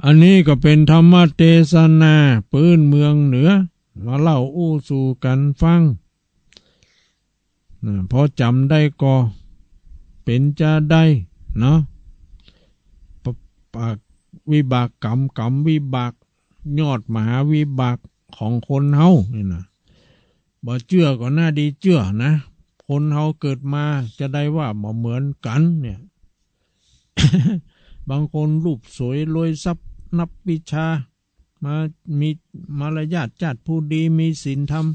อันนี้ก็เป็นธรรมเทศนาปื้นเมืองเหนือมาเล่าอู้สู่กันฟังพอจำได้ก็เป็นจะได้เนาะวิบากกรรมวิบากยอดมหาวิบากของคนเฮานี่นะบ่เชื่อก็น่าดีเชื่อนะคนเฮาเกิดมาจะได้ว่าบ่เหมือนกันเนี่ย บางคนรูปสวยรวยทรัพย์นับวิชามามีมารยาทจัดผู้ดีมีศีลธรรม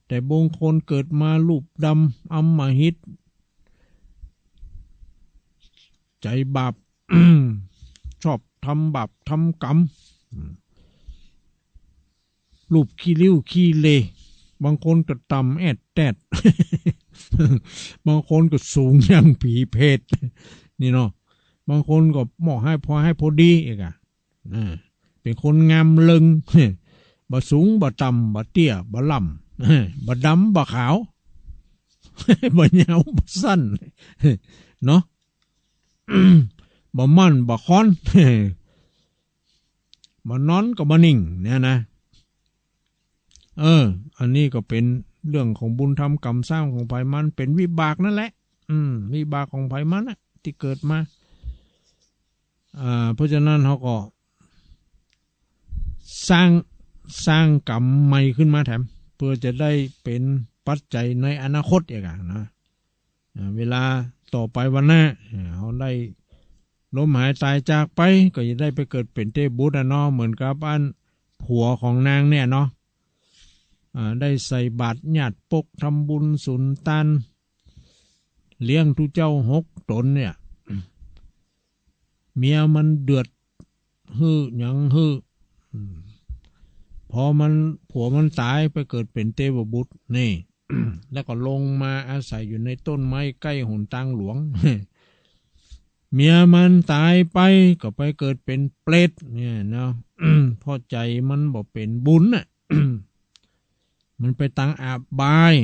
แต่บางคนเกิดมารูปดำอำมหิตใจบาป ชอบทำบาปทำกรรมรูปขี้ริ้วขี้เลบางคนก็ต่ำแอดแตด บางคนก็สูงอย่างผีเพศนี่เนาะบางคนก็เหมาะให้พอดีอีกอ่ะเป็นคนงามเลิง บ่สูงบ่ต่ำบ่เตี้ยบ่ล่ำ บ่ดำบ่ขาว บ่ยาวบ่สั้น เนาะ บ่มั่นบ่ค้อน บ่นอนก็บ่นิ่งเนี่ยนะอันนี้ก็เป็นเรื่องของบุญธรรมกรรมสร้างของไผมันเป็นวิบากนั่นแหละวิบากของไผมันน่ะที่เกิดมาเพราะฉะนั้นเขาก็สร้างกรรมใหม่ขึ้นมาแถมเพื่อจะได้เป็นปัจจัยในอนาคตอย่างนะเวลาต่อไปวันหน้าเขาได้ล้มหายตายจากไปก็จะได้ไปเกิดเป็นเทพบุตรเนาะเหมือนกับอันผัวของนางเนี่ยเนาะได้ใส่บาตรญาติปกทำบุญสุนทานเลี้ยงทุเจ้า6 ตนเนี่ยเมียมันเดือดหยังพอมันผัวมันตายไปเกิดเป็นเทพบุตรนี่ แล้วก็ลงมาอาศัยอยู่ในต้นไม้ใกล้หนทางหลวง เมียมันตายไปก็ไปเกิดเป็นเปรตเนี่ยเนาะ พอใจมันบอกเป็นบุญน่ะ มันไปตั้งอาบาย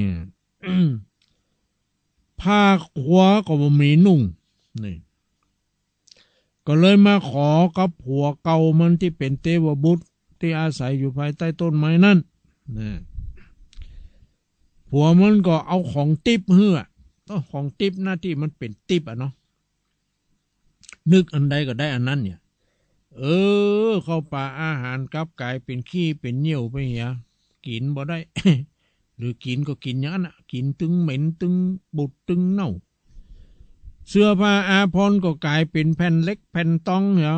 ผ้าขวาก็บ่มีนุ่งนี่ก็เลยมาขอกับผัวเก่ามันที่เป็นเทวบุตรที่อาศัยอยู่ภายใต้ต้นไม้นั่นนะผัวมันก็เอาของติบเหือของติบหน้าที่มันเป็นติบเนาะนึกอันใดก็ได้อันนั้นเนี่ยเข้าป่าอาหารกลับกลายเป็นขี้เป็นเหยี่ยวไปเหียกินบ่ได้ หรือกินก็กินอย่างนั้นกินตึงเหม็นตึงบุดตึงเน่าเสื้อผ้าอาภรณ์ก็กลายเป็นแผ่นเล็กแผ่นตองเนี่ย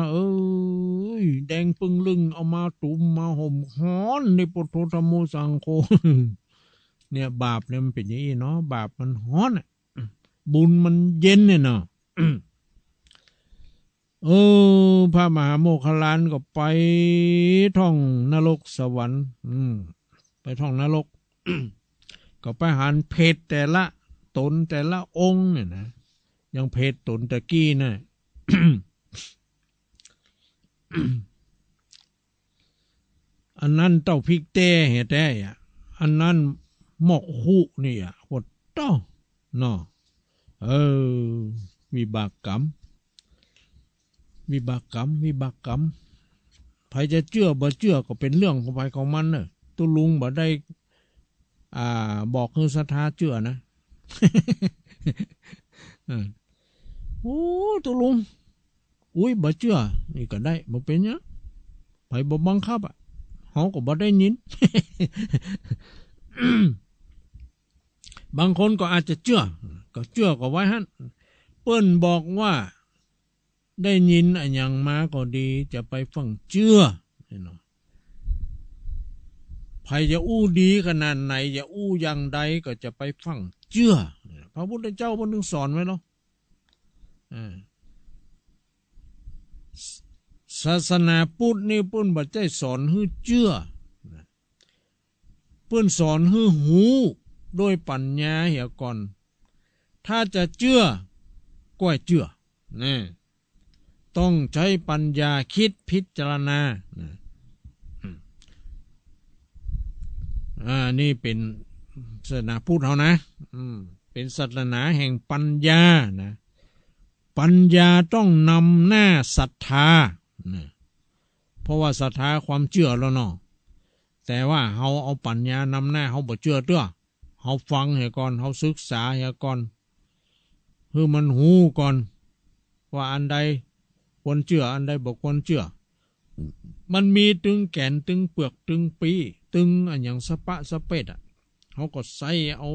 แดงปึงลึงเอามาตุ่มมาห่มฮ้อนในปุถุธรรมสังโฆ เนี่ยบาปเนี่ยมันเป็นอย่างนี้เนาะบาปมันฮ้อนบุญมันเย็นเนี่ยเนาะ พระมหาโมคคัลลานก็ไปท่องนรกสวรรค์ไปท่องนรก ก็ไปหันเพศแต่ละตนแต่ละองค์เนี่ยนะยังเพศตนตะกี้นะ อันนั้นเต้าพริกเต้เหตุแต่อันนั้นหมอกหูนี่โคตรเต้าเนาะวิบากกรรมใครจะเชื่อบ่เชื่อก็เป็นเรื่องของใครของมันเนอะตุลุงบ่ได้บอกคือศรัทธาเชื่อนะ ตุลุงบ่เชื่อนี่ก็ได้บ่เป็นหยังไผบ่บังคับเฮาก็บ่ได้ยิน บางคนก็อาจจะเชื่อก็ไว้หั่นเปิ้นบอกว่าได้ยินอันยังมาก็ดีจะไปฟังเชื่อเนาะใครจะอู้ดีขนาดไหนจะอู้อย่างใดก็จะไปฟังเชื่อพระพุทธเจ้าเพิ่นถึงสอนไว้เนาะศาสนาพุทธนี่เพิ่นบ่ได้สอนให้เชื่อเพิ่นสอนให้หูโดยปัญญาเหี่ยก่อนถ้าจะเชื่อก็ให้เชื่อต้องใช้ปัญญาคิดพิจารณานี่เป็น ศาสนาพุทธเฮานะเป็นศาสนาแห่งปัญญานะปัญญาต้องนำหน้าศรัทธานะเพราะว่าศรัทธาความเชื่อแล้วเนาะแต่ว่าเฮาเอาปัญญานำหน้าเฮาบ่เชื่อเด้อเฮาฟังให้ก่อนเฮาศึกษาให้ก่อนคือมันหูก่อนว่าอันใดควรเชื่ออันใดบ่ควรเชื่อมันมีตึงแก่นตึงเปลือกตึงปีตึงอันอย่างสะปะสะเป็ดอ่ะเขาก็ใส่เอา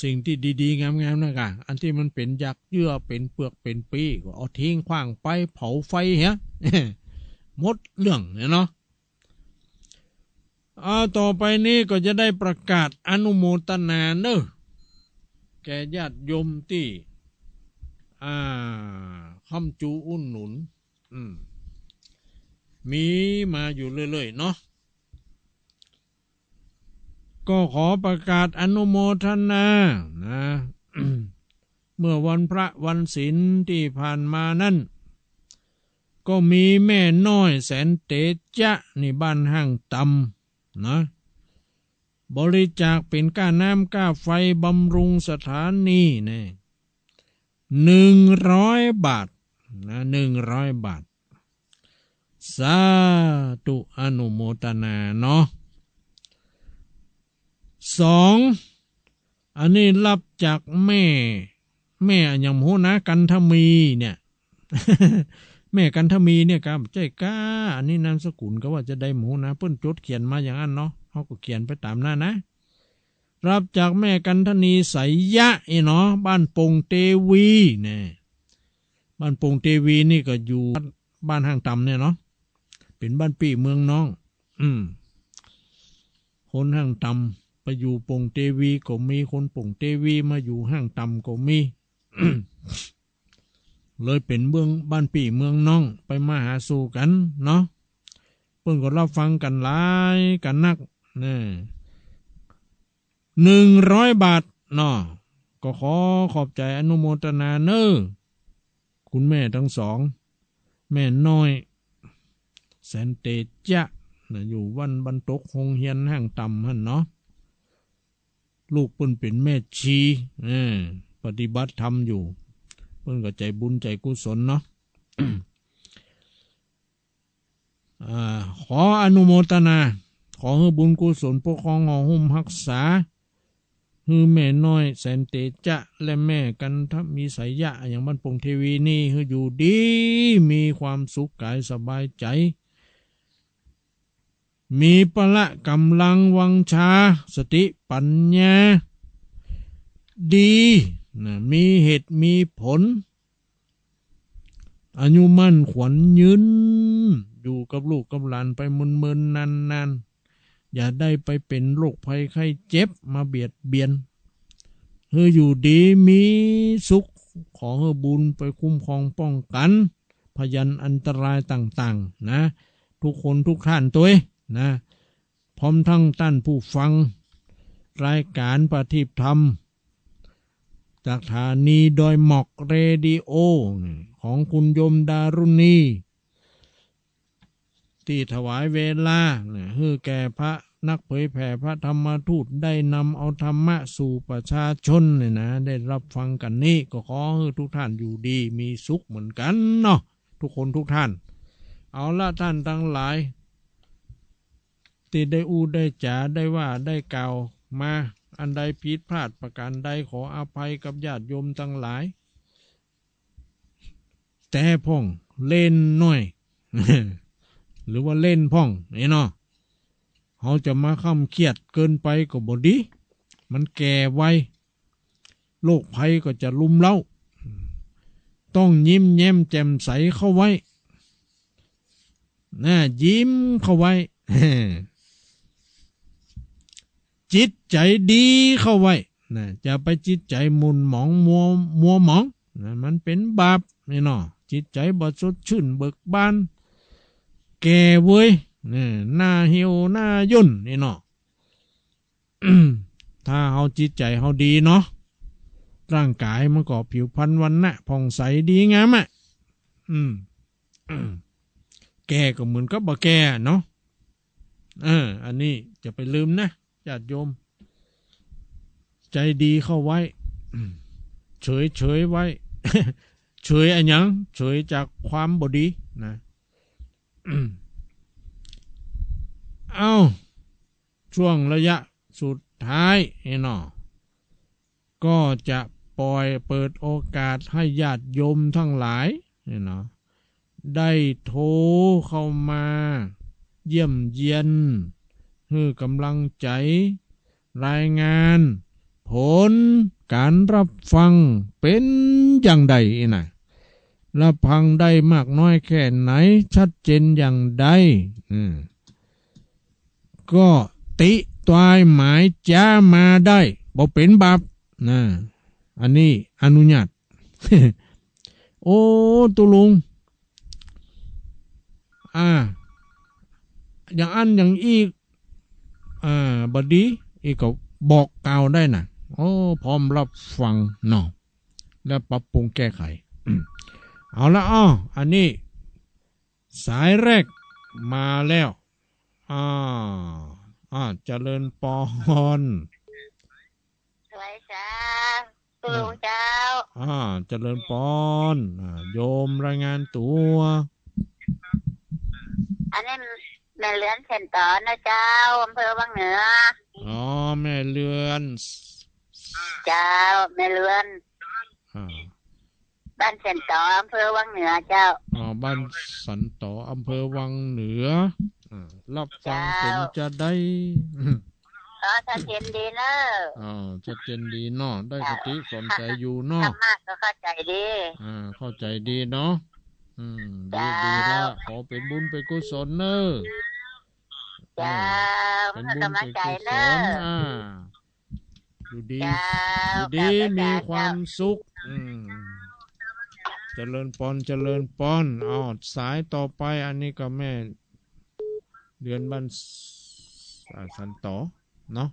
สิ่งที่ดีๆงามๆนะกะอันที่มันเป็นยักษ์เยื่อเป็นเปลือกเป็นปีก็เอาทิ้งขว้างไปเผาไฟเหี้ย หมดเรื่องเนี่ยเนาะต่อไปนี้ก็จะได้ประกาศอนุโมทนาเนอะแก่ญาติโยมที่คำจูอุ่นหนุนมีมาอยู่เรื่อยๆเนาะก็ขอประกาศอนุโมทนานะ เมื่อวันพระวันศีลที่ผ่านมานั้นก็มีแม่น้อยแสนเตจะนี่บ้านห้างตำนะบริจาคเป็นค่าน้ำค่าไฟบำรุงสถานีเนี่ย100 บาทนะ100 บาทสาธุอนุโมทนาเนาะ2อันนี้รับจากแม่อย่างโหนะกันทมีเนี่ย แม่กันทมีเนี่ยครับใจกล้าอันนี้นามสกุลก็ว่าจะได้หมูนะเพิ่นจดเขียนมาอย่างนั้นเนาะเขาก็เขียนไปตามหน้านะรับจากแม่กันทนีไสยะเนาะบ้านปงเตวีเนี่ยบ้านปงเตวีนี่ก็อยู่บ้านห้างตำเนี่ยเนาะเป็นบ้านปี่เมืองน้องคนห้างตำไปอยู่ปงเตวีก็มีคนปงเตวีมาอยู่ห้างตำก็มี เลยเป็นเมืองบ้านปี่เมืองน้องไปมาหาสู่กันเนาะเพิ่นก็รับฟังกันหลายกันนักเนี่ย100 บาทเนาะก็ขอบใจอนุโมทนาเนอคุณแม่ทั้งสองแม่น้อยแสนเตจะนะอยู่วันบรรทกโรงเรียนห้างต่ำหั่นเนาะลูกเพิ่นเป็นแม่ชีปฏิบัติธรรมอยู่เพิ่นก็ใจบุญใจกุศลเนาะ ขออนุโมทนาขอให้บุญกุศลปกครองห่อหุ้มรักษาฮือแม่น้อยแสนเตจะและแม่กันทัมีสายยะอย่างบ้านปงเทวีนี่ฮืออยู่ดีมีความสุขกายสบายใจมีพละกำลังวังชาสติปัญญาดีนะมีเหตุมีผลอายุมั่นขวัญยืนอยู่กับลูกกับหลานไปมึนๆนานๆอย่าได้ไปเป็นโรคภัยไข้เจ็บมาเบียดเบียนเฮืออยู่ดีมีสุขขอเฮือบุญไปคุ้มครองป้องกันพยันอันตรายต่างๆนะทุกคนทุกท่านตัวนะพร้อมทั้งท่านผู้ฟังรายการปฏิบัติธรรมจากสถานีดอยหมอกเรดิโอของคุณโยมดารุณีที่ถวายเวลาให้แก่พระนักเผยแผ่พระธรรมทูตได้นำเอาธรรมะสู่ประชาชนเนี่ยนะได้รับฟังกันนี้ก็ขอให้ทุกท่านอยู่ดีมีสุขเหมือนกันเนาะทุกคนทุกท่านเอาละท่านทั้งหลายที่ได้ได้จ๋าได้ว่าได้กล่าวมาอันใดผิดพลาดประการใดขออภัยกับญาติโยมทั้งหลายแต่พ่องเล่นน้อย หรือว่าเล่นพ่องนี่เนาะเขาจะมาค้ำเครียดเกินไปก็บ่ดีมันแก่ไวโรคภัยก็จะลุมเล้าต้องยิ้มแย้มแจ่มใสเข้าไว้นะยิ้มเข้าไว้ จิตใจดีเข้าไว้นะจะไปจิตใจมุนหมองมัวหมองนะมันเป็นบาปนี่เนาะจิตใจบ่สดชื่นเบิกบานแก่เว้ยหน้าเหี่ยวหน้าย่นนี่เนาะ ถ้าเฮาจิตใจเฮาดีเนาะร่างกายมันก็ผิวพรรณวันนะผ่องใสดีงามอ่ะ แก่ก็เหมือนกับบ่แก่เนาะอันนี้จะไปลืมนะญาติโยม ใจดีเข้าไว้ เฉยเฉยไว้ เฉยอันยังเฉยจากความบดีนะ เอาช่วงระยะสุดท้ายเนาะก็จะปล่อยเปิดโอกาสให้ญาติโยมทั้งหลายเนาะได้โทรเข้ามาเยี่ยมเยียนให้กำลังใจรายงานผลการรับฟังเป็นอย่างใดนะรับฟังได้มากน้อยแค่ไหนชัดเจนอย่างใดก็ติตายหมายจ้ามาได้บ่เป็นบาปนะอันนี้อนุญาต โอ้ตุลุงอย่างอันอย่างอีกบดีอีกก็บอกกล่าวได้นะโอ้พร้อมรับฟังเนาะและปรับปรุงแก้ไข เอาละอันนี้สายแรกมาแล้วเจริญปอนสวัสดีจ้าตุลุงเจ้าเจริญปอนโยมรายงานตัวอันนี้แม่เลือนเส้นต่อนะเจ้าอำเภอวังเหนือแม่เลือนเจ้าแม่เลือนบ้านเส้นต่ออำเภอวังเหนือเจ้าบ้านสันต่ออำเภอวังเหนือรับฟังเป็นจะได้ชัดเจนดีเนอะชัดเจนดีเนาะได้สติสนใจอยู่เนาะมากก็เข้าใจดีเข้าใจดีเนาะดีแล้วขอเป็นบุญเป็นกุศลเนอะเป็นบุญเป็นกุศลอยู่ดีมีความสุขเจริญปอนสายต่อไปอันนี้ก็แม่เดือนบ้านสันต่อเนาะ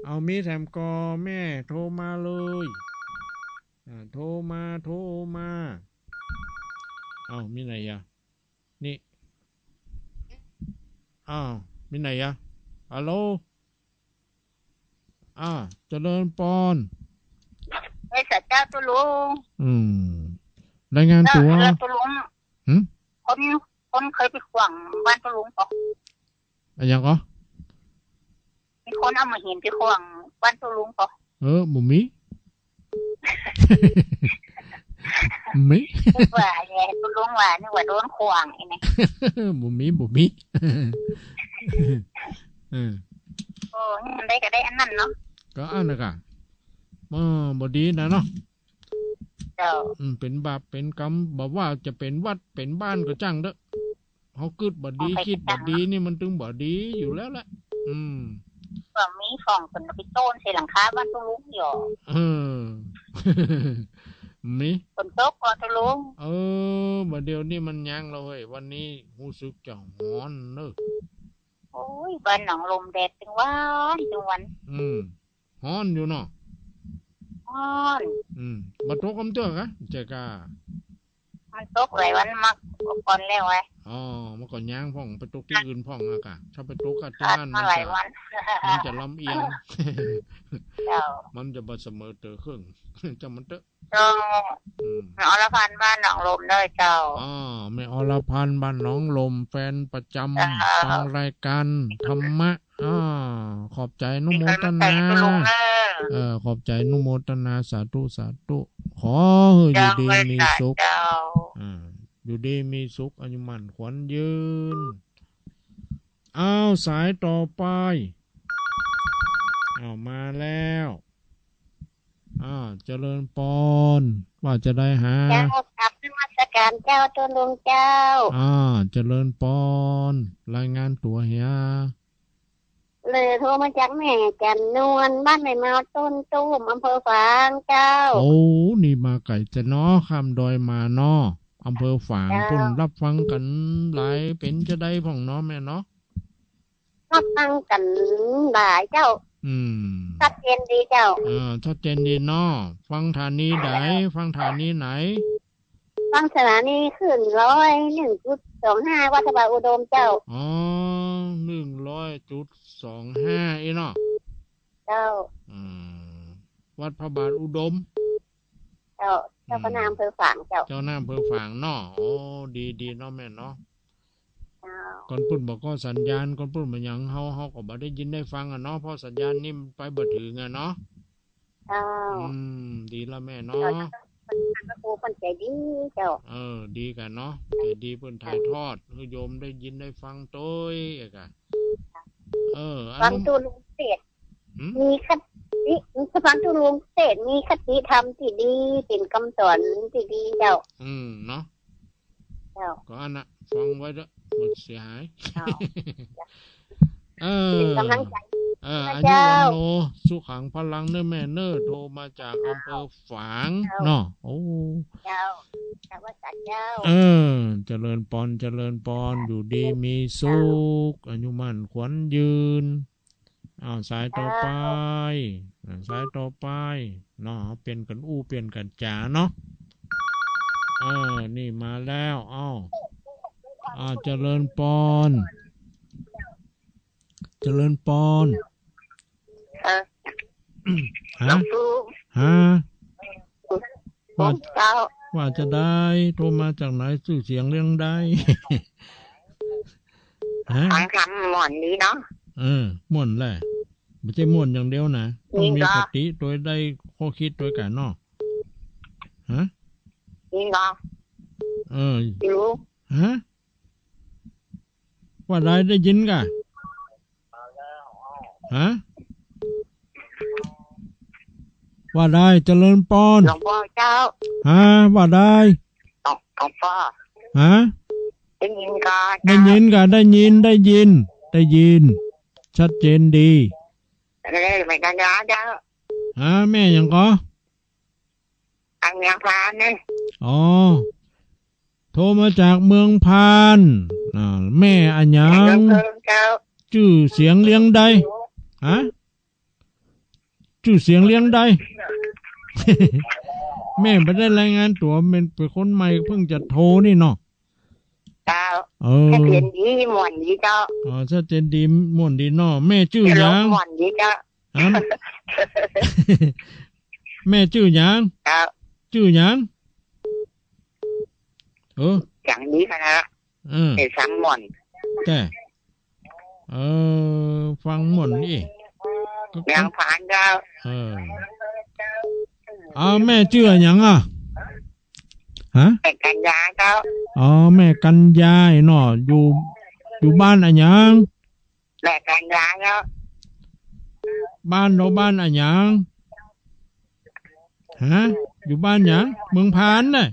เอามีแถมก็แม่โทรมาเลยโทรมามีไหนยะนี่มีไหนยะฮัลโหลเจริญปอนไอ้สัตว์เจ้าตุลุงรายงานตัวตุลุงคนเคยไปขวางบ้านตุลุงปะอะไรยังก็มีคนเอามาเห็นไปขวางบ้านตุลุงปะบุมีไม่ว่าไงตุลุงว่านี่ว่าโดนขวางไอ้นี่บุมีโอ้ยได้ก็ได้อันนั้นเนาะก็อันนั้นค่ะบดีนะเนาะเป็นบาปเป็นกรรมบอกว่าจะเป็นวัดเป็นบ้านก็จังเด้อเขาคิดบดีคิดบดีนี่มันถึงบดีอยู่แล้วแหละก็มีฝั่งคนไปโต้นใส่หลังคาบ้านตุลุงอยู่มีฝนตกตุลุงบัดเดี๋ยวนี้มันยังเราเฮ้ยวันนี้รู้สึกจะร้อนเนอะโอ้ยบ้านหนองลมแดดจังวันร้อนอยู่เนาะบัดตกคำเตือนกะเจ้ากะมันตกหลายวันมากก่อนแล้วไว้มันก่อนย่างพ่องไปตกที่อื่นพ่องอะกะถ้าไปตกที่นั่นมันจะลำเอียงมันจะบ่เสมอเตอครึ่งจะมันเตอะแม่อรพันธ์บ้านหนองลมเลยเจ้าแม่อรพันธ์บ้านหนองลมแฟนประจำฟังรายการธรรมะขอบใจนุโมทนาขอบใจนุโมทนาสาธุขออยู่ดีมีสุขอยู่ดีมีสุขอายุมั่นขวัญยืนสายต่อไปมาแล้วเจริญปอนว่าจะได้หาเจ้าขับนมัสการเจ้าตุลุงเจ้าเจริญปอนรายงานตัวเฮียเลยโทรมาจากแม่จันนวลบ้านในมาต้นตุ้มอำเภอฝางเจ้านี่มาไก่จะน้อข้ามดอยมาน้ออำเภอฝางพุ่นรับฟังกันหลายเป็นจะได้พ่องน้อแม่เนาะรับฟังกันหลายเจ้าชัดเจนดีเจ้าชัดเจนดีเนาะฟังฐานีไหนฟังฐานีไหนฟังสถานีขึ้น101.25วัดบาอุดมเจ้า100.25เนาะเ จ้าอืมวัดพระบาทอุดมเจ้าเจ้าพระนามอำเภอฝางเจ้าเจ้าหน้าอำเภอฝางเนาะโอ้ดีเนาะแม่เนาะเจ้าก่อนปุ่นบอกก็สัญญาณก่อนปุ่นมันยังเฮาก็บ่ได้ยินได้ฟังอ่ะเนาะเพราะสัญญาณนี่มันไปบ่ถึงอ่ะเนาะเจ้าดีละแม่เจ้าเนาะพระครูคนใจดีเจ้าดีกันเนาะใจดีเพิ่นถ่ายทอดให้โยมได้ยินได้ฟังโต้ยเอกอะฟังตูลุงเศษมีคติฟังตูลุงเศษมีคติธรรมที่ดีเป็นคำสอนที่ดีเจ้าเนาะเจ้าก็อันน่ะฟังไว้เด้อหมดเสียหายเป็นกำลังใจอายุวันโนสุขังพลังเนื้อแม่เนื้อโทรมาจากอำเภอฝางเนาะโอ้เจ้าแต่ว่าสัตว์เจ้าเจริญปอนอยู่ดีมีสุขอายุมั่นขวัญยืนสายต่อไปเนาะเปลี่ยนกันเปลี่ยนกันจ๋าเนาะนี่มาแล้วเจริญปอนฮะว่าจะได้โทรมาจากไหนสื่อเสียงเรื่องได้ฟังคำหม่อนนี้เนาะม่วนแหละไม่ใช่ม่วนอย่างเดียวนะต้องมีสติโดยได้ข้อคิดโดยกันเนาะนี่เนาะรู้ว่าได้ยินกะว่าได้เจริญปอนหลวงพ่อเจ้าว่าได้หลวงพ่อได้ยินก่อนได้ยินชัดเจนดีไม่กันยาเจ้าแม่ยังก็อันยังพานเนี่ยโทรมาจากเมืองพานแม่อันยังชื่อเสียงเลี้ยงได้ชื่อเสียงเลี้ยงได้ แม่ไม่ได้รายงานตัวเป็นคนใหม่เพิ่งจะโทรนี่เนาะเจ้าชัดเจนดีม่วนดีเจ้าชัดเจนดีม่วนดีเนาะแม่ชื่อหยังม่วนดีเจ้าแม่ชื่อหยังชื่อหยังอย่างนี้นะเป็นสังม่วนแต่ฟังม่วนนี่ยังผ่านเจ้าแม่ชื่อหยังแม่กันยาเจ้าแม่กันยาเนาะอยู่บ้านอะไรหยังแม่กันยาเนาะบ้านอะไรหยังอยู่บ้านหยังเมืองพานน่ะ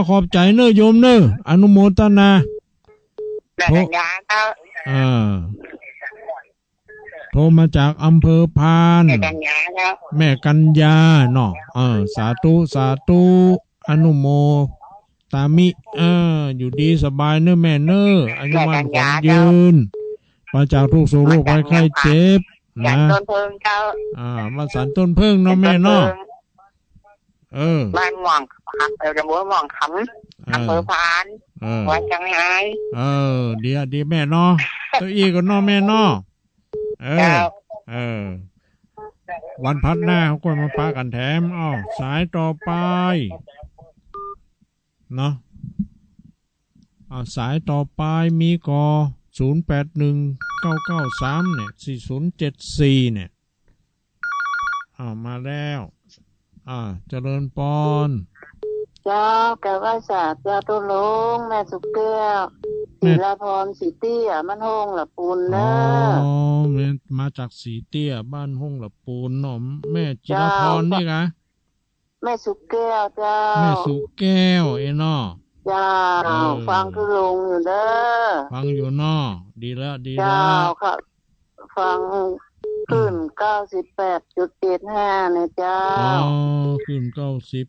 ขอบใจเนอะโยมเนอะอนุโมทนาแม่กันยาเจ้าโทรมาจากอำเภอพานแม่กันยาเนาะสาธุอนุโมตามิอยู่ดีสบายเนอะแม่เนอะอายุมั่นขวัญยืนมาจากทุกโศกโรคภัยไข้เจ็บนะมาสันต้นเพิ่งเนาะแม่เนาะบ้านม่วงจะบัวม่วงคำอำเภอพานวัดจังไห้ดีแม่เนาะตัวอีก็เนาะแม่เนาะวันพัดหน้าเขาก็มาปากันแถมสายต่อไปเนาะสายต่อไปมีก081993เนี่ย4074เนี่ยมาแล้วเจริญปอนเจ้าแกว่าสาเจ้าตุลงแม่สุกแก้วศิลาพรสีเตี้ยบ้านห้องหลับปูนเนอะมาจากสีเตี้ยบ้านห้องหลับปูนเนาะแม่จิรพรนี่กะแม่สุกแก้วเจ้าแม่สุกแก้วเนาะเจ้าฟังตุลงอยู่เด้อฟังอยู่เนาะดีแล้วเจ้าค่ะฟังขึ้น98.75เนี่ยเจ้าขึ้น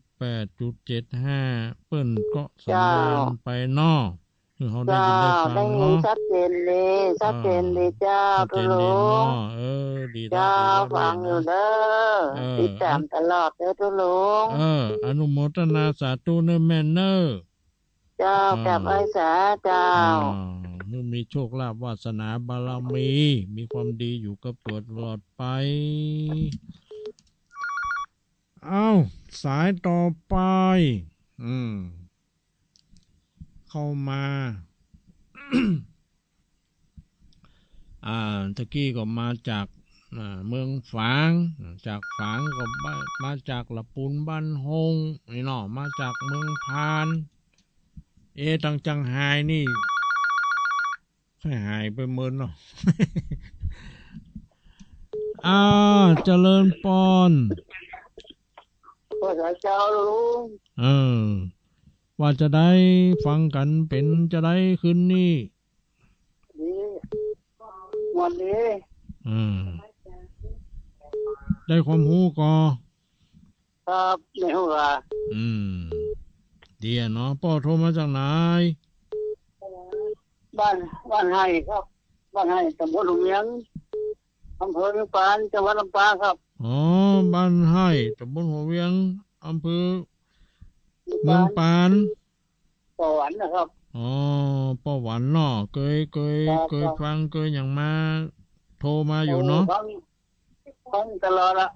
98.75เปิ้นก็สัญญาณไปเนาะคือเขาได้ยินได้ฟังเนาะชัดเจนเลยเจ้าตุลงดีเจ้าฟังอยู่เด้อติดตามตลอดเด้อตุลงอนุโมทนาสาธุเนอะแม่เนอะเจ้ากับไอ้สาเจ้า มึงมีโชคลาภวาสนาบารมีมีความดีอยู่กับตัวตลอดไปเอาสายต่อไปเข้ามาตะกี้ก็มาจากเมืองฝางจากฝางก็มาจากละปูนบ้านฮงนี่เนาะมาจากเมืองพานตังจังไห้นี่ค่อยหายไปเมินเนาะ เจริญปอนพระเจ้าลุงว่าจะได้ฟังกันเป็นจะได้คืนนี้วันนี้ได้ความรู้ก็ครับในหัวดีเนาะพ่อโทรมาจากไหนบ้านให้ครับบ้านให้ตำบลหลวงเวียงอำเภอเมืองปานจังหวัดลำปางครับบ้านให้ตำบลหัวเวียงอำเภอเมืองปานปอหวันนะครับปอหวันเนาะเคยฟังเคยอย่างมาโทรมาอยู่เนาะฟังตลอดละ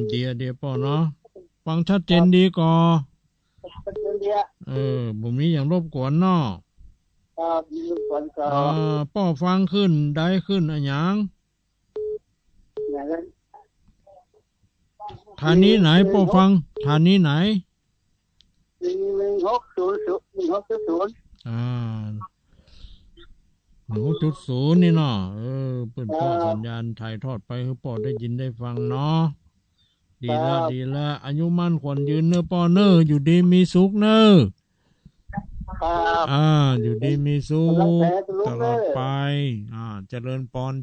เดี๋ยวปอเนาะฟังชัดเจนดีก่อบ่มีอย่างรบกวนเนาะป้อฟังขึ้นได้ขึ้นอะไรอย่างฐานนี้ไหนป้อฟังฐานนี้ไหน160นี่เนาะเปิดทอดสัญญาณถ่ายทอดไปให้ป้อได้ยินได้ฟังเนาะดีละอายุมั่นขวัญยืนเนอป้อเนออยู่ดีมีสุขเนออยู่ดีมีสุขตลอดไปเจริญปอน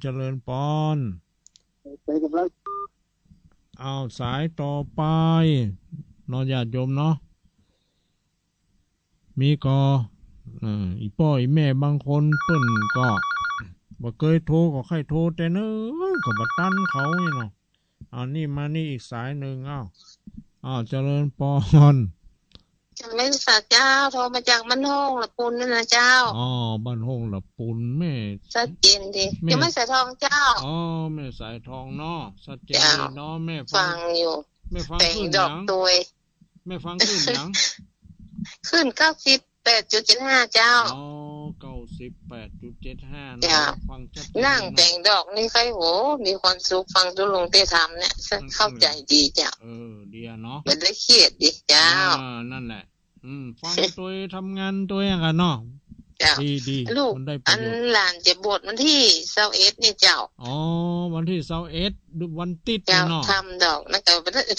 เอาสายต่อไปนอนญาติโยมเนาะมีก็อีพ่ออีแม่บางคนเปิ้นก็บ่เคยโทรก็ใครโทรแต่เนอก็บ่ตันเขานี่เนาะนี่มานี่อีกสายหนึ่งเจริญปอนจะไม่สักเจ้าโทรมาจากบ้านห้องละปูนนั่นนะเจ้าบ้านห้องละปูนแม่ชัดเจนดียังไม่ใส่ทองเจ้าแม่สายทองเนาะชัดเจนดีเนาะแม่ฟังอยู่แม่ฟังขึ้นดอกตัวแม่ฟังขึ้นหยังขึ้น98.75เจ้า98.75นะฟังชัดนั่งแต่งดอกนี่ใครโหมีความสุขฟังตุลงเตธรรมเนี่ยเข้าใจดีเจ้าดีเนาะไม่ได้เครียดดิเจ้านั่นแหละฟังตัวทำงานตัวอย่างกันเนาะดีลูกอันหลานจะบวชวันที่21นี่เจ้าวันที่21วันติดเนาะทำดอกนะแต่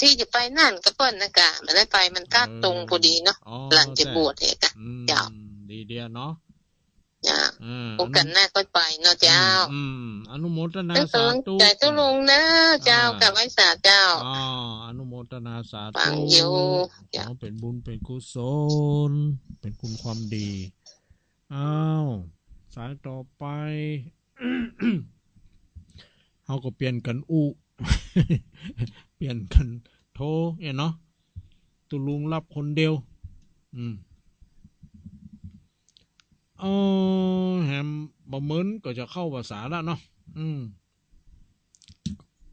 ที่จะไปนั่นก็เปิ้นนะกะไม่ได้ไปมันกัดตรงพอดีเนาะหลานจะบวชเหตุเจ้าดีเดียเนาะโอกาสหน้าก็ไปเนาะเจ้าอนุโมทนาสาธุใจตุลงนะเจ้ากับไว้สาเจ้าอนุโมทนาสาธุฟังอยู่เป็นบุญเป็นกุศลเป็นคุณความดีสายต่อไป เขาก็เปลี่ยนกันเปลี่ยนกันโทรเนาะตุลุงรับคนเดียวแฮมบ่เหมือนก็จะเข้าภาษาแล้วเนาะ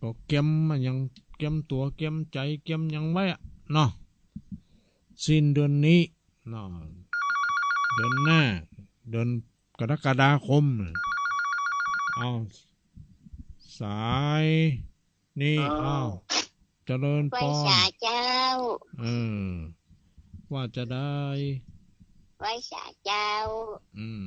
ก็เก็มมันยังเก็มตัวเก็มใจเก็มยังไว้เนาะสิ้นเดือนนี้เนาะเดือนหน้าเดือนกรกฎาคมสายนี่เจริญพรเจ้าว่าจะได้ไว้สาเจ้า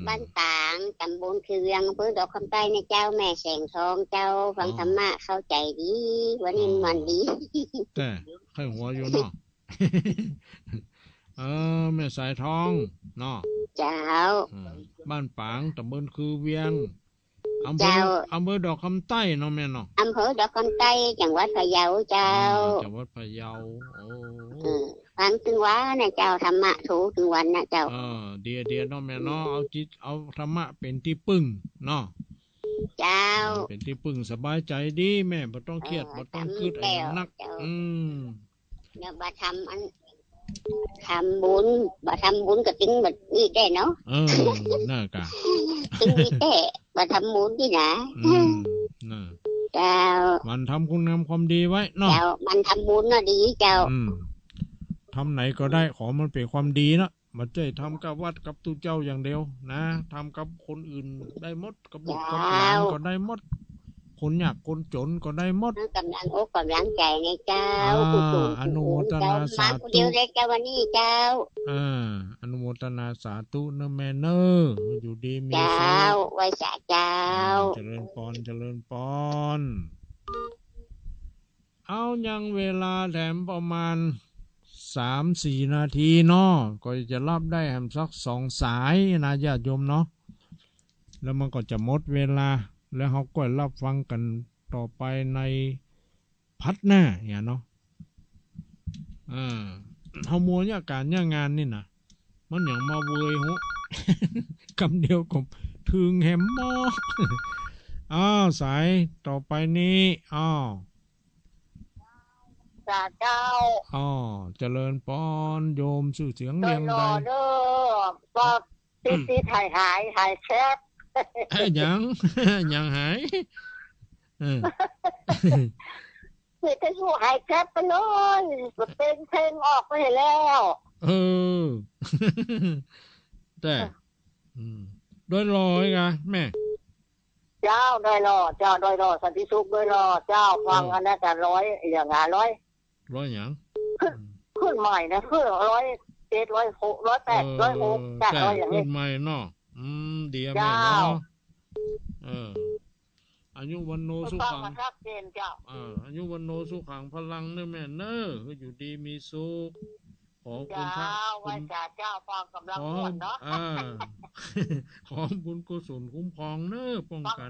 บ้านต่างตำบลคือเวียงอำเภอดอกคำใต้ในเจ้าแม่แสงทองเจ้าฟังธรรมะเข้าใจดีวันนี้มันดีแต่ใครหัวอยู่เนาะแม่สายทองเนาะเจ้าบ้านปางตำบลคือเวียงอำเภอดอกคำใต้เนาะแม่เนาะอำเภอดอกคำใต้จังหวัดพะเยาเจ้าจังหวัดพะเยาฟังถึงว่านะเจ้าธรรมะถูกถึงวันนะเจ้าเดียเนาะแม่เนาะเอาธรรมะเป็นที่พึ่งเนาะเจ้าเป็นที่พึ่งสบายใจดีแม่บ่ต้องเครียดบ่ต้องคิดอะไรนักเดี๋ยวมาทำบุญบ่ทำบุญก็ถึงแบบนี้ได้เนาะน่ากะ ถึงมีแต่มาทำบุญที่นะ น่ะ เจ้า มันทำคุณงามความดีไว้เนาะ เจ้ามันทำบุญน่ะดีเจ้า ทำไหนก็ได้ขอมันเป็นความดีนะมันจะทำกับวัดกับตุเจ้าอย่างเดียวนะทำกับคนอื่นได้หมดกับบุตรกับหลานก็ได้หมดคนยากคนจนก็ได้หมด กำลังอกกำลังใจในเจ้า อนุโมทนาสาธุ มาคนเดียวได้เจ้าวันนี้เจ้า อนุโมทนาสาธุเนอะแม่เนออยู่ดีมี เจ้า สุข ไว้สาเจ้า เจริญพรเจริญพรเอายังเวลาแถมประมาณ3-4 นาทีเนาะก็จะรับได้แถมสัก2 สายนะญาติโยมเนาะแล้วมันก็จะหมดเวลาแล้วเขาก็รับฟังกันต่อไปในพัดหน้าอย่างเนาะเฮามัวเนี่ยการเนี่ยงานนี่นะมันอย่างมาเวยหุ คำเดียวกับถึงแหมมอ สายต่อไปนี้เจ้า เจริญปอนโยมชื่อเสียงเรียงใด เด้อก็ติดหายแคบ ยัง ยังหาย คือจะอยู่หายแคบไปเลยเป็นเพลงออกไปแล้ว แต่โดยรอยกะแม่ เจ้าโดยรอเจ้าโดยรอสันติสุขโดยรอเจ้าฟังอันนั้นจะร้อยอย่างร้อย ร้อยหยัง ขึ้นใหม่นะขึ้น107 106 108 106จากร้อยอย่างนี้ ขึ้นใหม่เนาะดีแม่ เจ้า เนาะอายุวันโนสุ ฟัง ขัง มาชัดเจนเจ้า อายุวันโนสุขังพลังเนอะแม่เนอะก็อยู่ดีมีสุขขอคุณพระ ไว้จ่าเจ้าฟังกำลัง ขอ ม่วนเนาะ ขอบุญกุศลคุ้มครองเนอะป้องกัน